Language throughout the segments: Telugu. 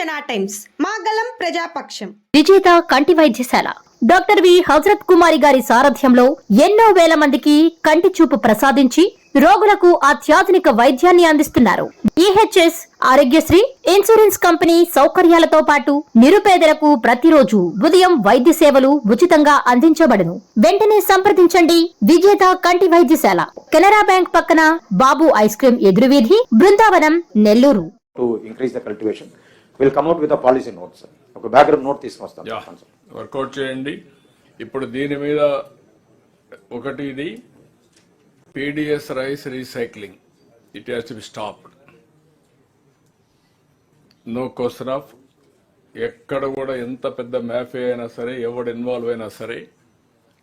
జనా టైమ్స్ మాగలం ప్రజాపక్షం. విజేత కంటి వైద్యశాల డాక్టర్ వి హజరత్ కుమారి గారి సారథ్యంలో ఎన్నో వేల మందికి కంటి చూపు ప్రసాదించి రోగులకు అత్యాధునిక వైద్యాన్ని అందిస్తున్నారు. ఈహెచ్ఎస్ ఆరోగ్యశ్రీ ఇన్సూరెన్స్ కంపెనీ సౌకర్యాలతో పాటు నిరుపేదలకు ప్రతిరోజు ఉదయం వైద్య సేవలు ఉచితంగా అందించబడును. వెంటనే సంప్రదించండి. విజేత కంటి వైద్యశాల, కెనరా బ్యాంక్ పక్కన, బాబు ఐస్ క్రీమ్ ఎదురువీధి, Brindavanam, Nellore. To increase the cultivation, we'll come out with a policy note, sir. ఒక బ్యాక్గ్రౌండ్ నోట్ తీసుకొస్తాం. వర్కౌట్ చేయండి. ఇప్పుడు దీని మీద ఒకటి, ఇది PDS rice recycling, it has to be stopped. No question of, ఎక్కడ కూడా ఎంత పెద్ద మ్యాఫియా అయినా సరే, ఎవడు ఇన్వాల్వ్ అయినా సరే,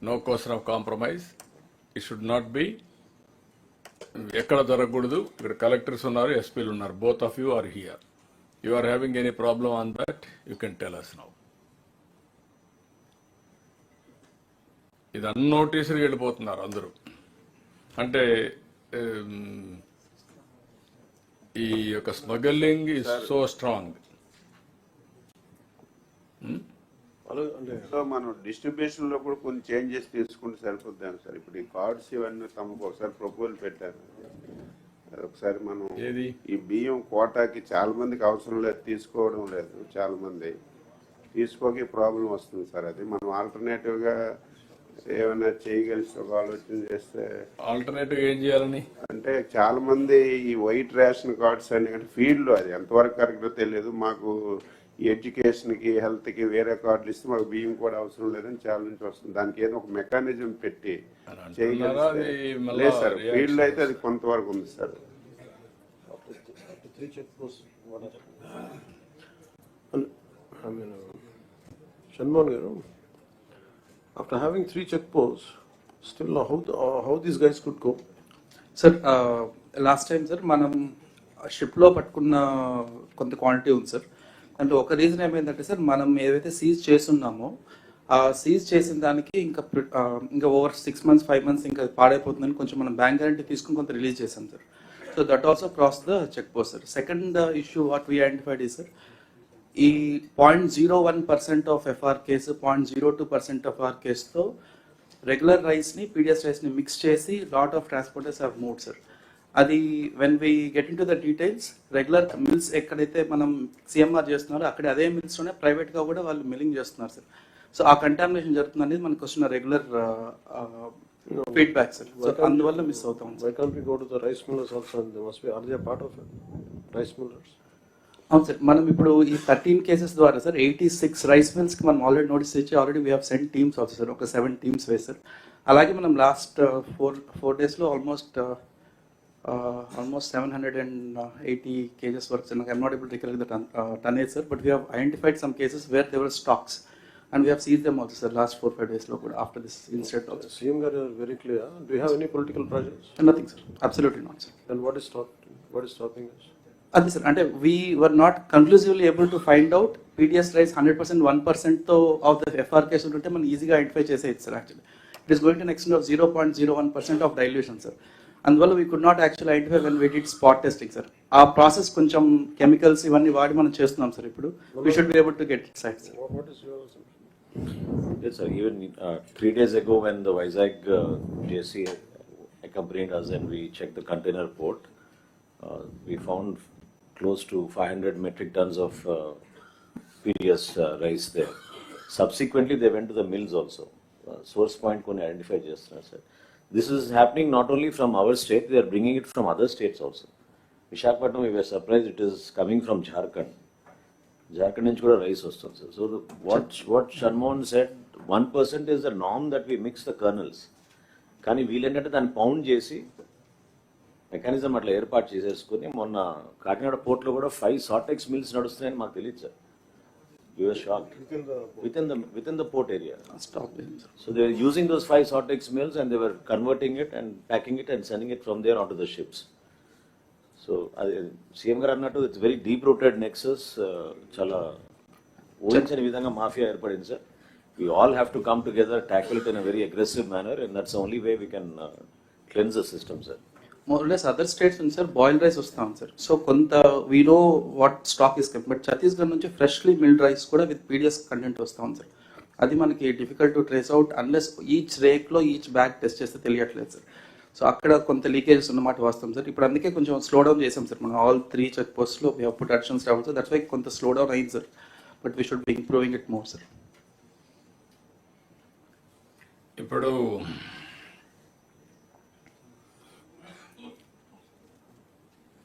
no question of compromise. It should not be, ఎక్కడ జరగకూడదు. ఇక్కడ కలెక్టర్స్ ఉన్నారు, ఎస్పీలు ఉన్నారు. Both of you are here. You are having any problem on that, you can tell us now. ఇది అన్నోటీసులు వెళ్ళిపోతున్నారు అందరూ. అంటే ఈ యొక్క smuggling is so strong. So మనం డిస్ట్రిబ్యూషన్ లో కూడా కొన్ని చేంజెస్ తీసుకుంటే సరిపోద్దాం సార్. ఇప్పుడు ఈ కార్డ్స్ ఇవన్నీ తమకు ఒకసారి ప్రపోజల్ పెట్టారు. ఒకసారి మనం ఈ బియ్యం కోటాకి చాలా మందికి అవసరం లేదు, తీసుకోవడం లేదు. చాలా మంది తీసుకోక ప్రాబ్లం వస్తుంది సార్. అది మనం ఆల్టర్నేటివ్ గా ఏమైనా చేయగలిసి ఒక ఆలోచన చేస్తే. ఆల్టర్నేటివ్ ఏం చేయాలని అంటే చాలా మంది ఈ వైట్ రేషన్ కార్డ్స్ అని ఫీల్డ్ లో అది ఎంతవరకు కరెక్టో తెలియదు మాకు. ఈ ఎడ్యుకేషన్ కి, హెల్త్ కి వేరే కార్డులు ఇస్తే మాకు బియ్యం కూడా అవసరం లేదని చాలా నుంచి వస్తుంది. దానికి ఏదో ఒక మెకానిజం పెట్టి చేయగలిగితే సార్. ఫీల్డ్ లో అయితే అది కొంతవరకు ఉంది సార్. షణ్మోహన్ గారు, after having 3 check posts, still how these guys could go? Sir, last time sir మనం షిప్ లో పట్టుకున్న కొంత క్వాంటిటీ ఉంది సార్. అంటే ఒక రీజన్ ఏమైందంటే సార్, మనం ఏదైతే సీజ్ చేస్తున్నామో ఆ సీజ్ చేసిన దానికి ఇంకా ఓవర్ 6 months 5 months ఇంకా పాడైపోతుందని కొంచెం మనం బ్యాంక్ గ్యారంటీ తీసుకుని కొంత రిలీజ్ చేసాం sir. So that also cross the check post sir. Second issue what we identified ఈ సార్, ఈ 0.01% of FR case, 0.02% of R కేసుతో రెగ్యులర్ రైస్ని, పీడిఎస్ రైస్ని మిక్స్ చేసి lot of transporters have moved sir. అది when we get in to the details, regular mills ఎక్కడైతే మనం సిఎంఆర్ చేస్తున్నారో అక్కడ అదే మిల్స్లోనే ప్రైవేట్గా కూడా వాళ్ళు మిల్లింగ్ చేస్తున్నారు సార్. సో ఆ కంటామినేషన్ జరుగుతుంది అనేది మనకు వస్తున్న రెగ్యులర్ ఫీడ్బ్యాక్ సార్. సో అందువల్ల మిస్ అవుతాం. Why can't we go to the rice millers also? They must be, are they a part of it? Rice millers? అవును సార్. మనం ఇప్పుడు ఈ 13 కేసెస్ ద్వారా సార్ 86 రైస్ మిల్స్కి మనం ఆల్రెడీ నోటీస్ ఇచ్చి already we have send teams also sir. ఒక 7 teams వేసారు. అలాగే మనం లాస్ట్ 4 daysలో ఆల్మోస్ట్ 780 kgs వరకు సార్. నాకు I'm not able to recollect the tonnage sir, but we have identified some cases where they were stocks and we have seized them also sir last 4-5 days lo kuda after this incident also. CM garu are very clear. Do you have any political pressures? Nothing sir, absolutely not sir. Then what is stopping us? Adi sir, ante we were not conclusively able to find out PDS rice 100% 1% tho of the FR case unte man easy ga identify cheseyచ్చు sir. Actually it is going to an extent of 0.01% of dilution sir. అందువల్ల we could not actually identify when we did spot testing sir. ఆ ప్రాసెస్ కొంచెం కెమికల్స్ ఇవన్నీ వాడి మనం చేస్తున్నాం సార్. ఇప్పుడు we should be able to get it right sir. What is your Yes, sir. Even 3 days ago, when the Vizag JC accompanied us and we checked the container port, we found close to 500 metric tons of PDS rice there. Subsequently, they went to the mills also. Source point koni identify chestunar, sir. This is happening not only from our state; they are bringing it from other states also. Visakhapatnam, we were surprised it is coming from Jharkhand. Jharkhand నుంచి కూడా రైస్ వస్తుంది sir. So what Shanmohan said, 1% is the norm that we mix the kernels. కానీ వీళ్ళేంటంటే దాన్ని పౌండ్ చేసి మెకానిజం అట్లా ఏర్పాటు చేసేసుకుని మొన్న కాకినాడ పోర్ట్లో కూడా 5 సార్టెక్స్ మిల్స్ నడుస్తున్నాయని మాకు తెలియదు sir. We were shocked. Within the port area. So they were using those 5 Sortex mills and they were converting it and packing it and sending it from there onto the ships. So CM garu annattu, it's very deep rooted nexus. Chala ఊహించని విధంగా మాఫియా ఏర్పడింది sir. We all have to come together, tackle it in a very aggressive manner, and that's the only way we can cleanse the system, sir. More or less other states నుంచి సార్ బాయిల్ రైస్ వస్తాం సార్. సో కొంత we know what stock is come, but Chhattisgarh నుంచి ఫ్రెష్లీ మిల్డ్ రైస్ కూడా విత్ పీడిఎస్ కంటెంట్ వస్తాం సార్. అది మనకి difficult to trace out unless each రేక్లో ఈచ్ బ్యాగ్ టెస్ట్ చేస్తే తెలియట్లేదు సార్. సో అక్కడ కొంత లీకేజెస్ ఉన్నమాట వాస్తాం సార్. ఇప్పుడు అందుకే కొంచెం స్లో డౌన్ చేసాం సార్ మనం ఆల్ 3 చెక్ పోస్ట్లో we have put actions down sir. That's why కొంత స్లో డౌన్ అయింది sir, but we should be improving it more sir. ఇప్పుడు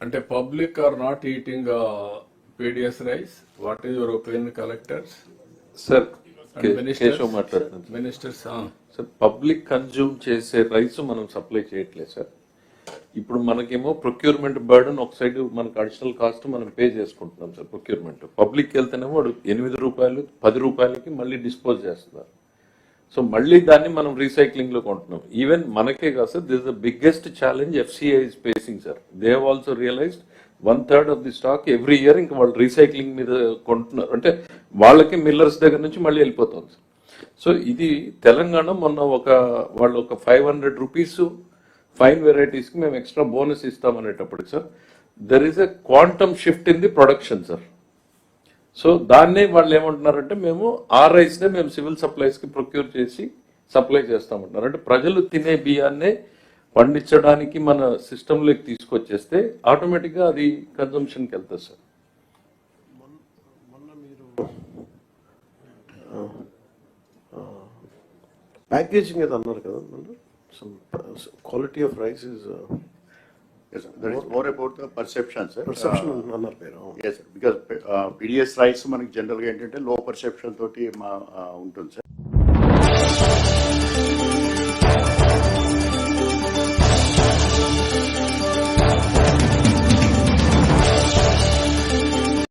అంటే public are not eating PDS rice. What is your opinion collectors? Sir Keshav మాట్లాడుతున్నాను. మినిస్టర్స్ సార్ పబ్లిక్ కన్జ్యూమ్ చేసే రైస్ మనం సప్లై చేయట్లేదు సార్. ఇప్పుడు మనకేమో ప్రొక్యూర్మెంట్ బర్డన్ ఒక సైడ్ మనకు అడిషనల్ కాస్ట్ మనం పే చేసుకుంటున్నాం సార్. ప్రొక్యూర్మెంట్ పబ్లిక్ వెళ్తేనేమో వాడు 8 రూపాయలు 10 రూపాయలకి మళ్ళీ డిస్పోజ్ చేస్తున్నారు. సో మళ్ళీ దాన్ని మనం రీసైక్లింగ్ లో కొంటున్నాం. ఈవెన్ మనకే కాదు sir, this the biggest challenge FCI is facing sir. They have also realised 1/3 of the stock every year ఇంకా వాళ్ళు రీసైక్లింగ్ మీద కొంటున్నారు. అంటే వాళ్ళకి మిల్లర్స్ దగ్గర నుంచి మళ్ళీ వెళ్ళిపోతుంది. సో ఇది తెలంగాణ మొన్న వాళ్ళు ఒక 500 రూపీస్ ఫైన్ వెరైటీస్ కి మేము ఎక్స్ట్రా బోనస్ ఇస్తామనేటప్పటికి sir there is a quantum shift in the production sir. So దాన్నే వాళ్ళు ఏమంటున్నారంటే మేము ఆ రైస్ నే మేము సివిల్ సప్లైస్ కి ప్రొక్యూర్ చేసి సప్లై చేస్తామంటున్నారు. అంటే ప్రజలు తినే బియ్యాన్నే పండించడానికి మన సిస్టంలోకి తీసుకొచ్చేస్తే ఆటోమేటిక్ గా అది కన్సంప్షన్కి వెళ్తుంది సార్. మొన్న మీరు ప్యాకేజింగ్ ఏదో అన్నారు కదా, quality of rice is that is more about the perception, sir. Perception అన్నారు పేరు. Yes, sir. Because PDS rights మనకి జనరల్గా ఏంటంటే లో పర్సెప్షన్ తోటి ఉంటుంది సార్.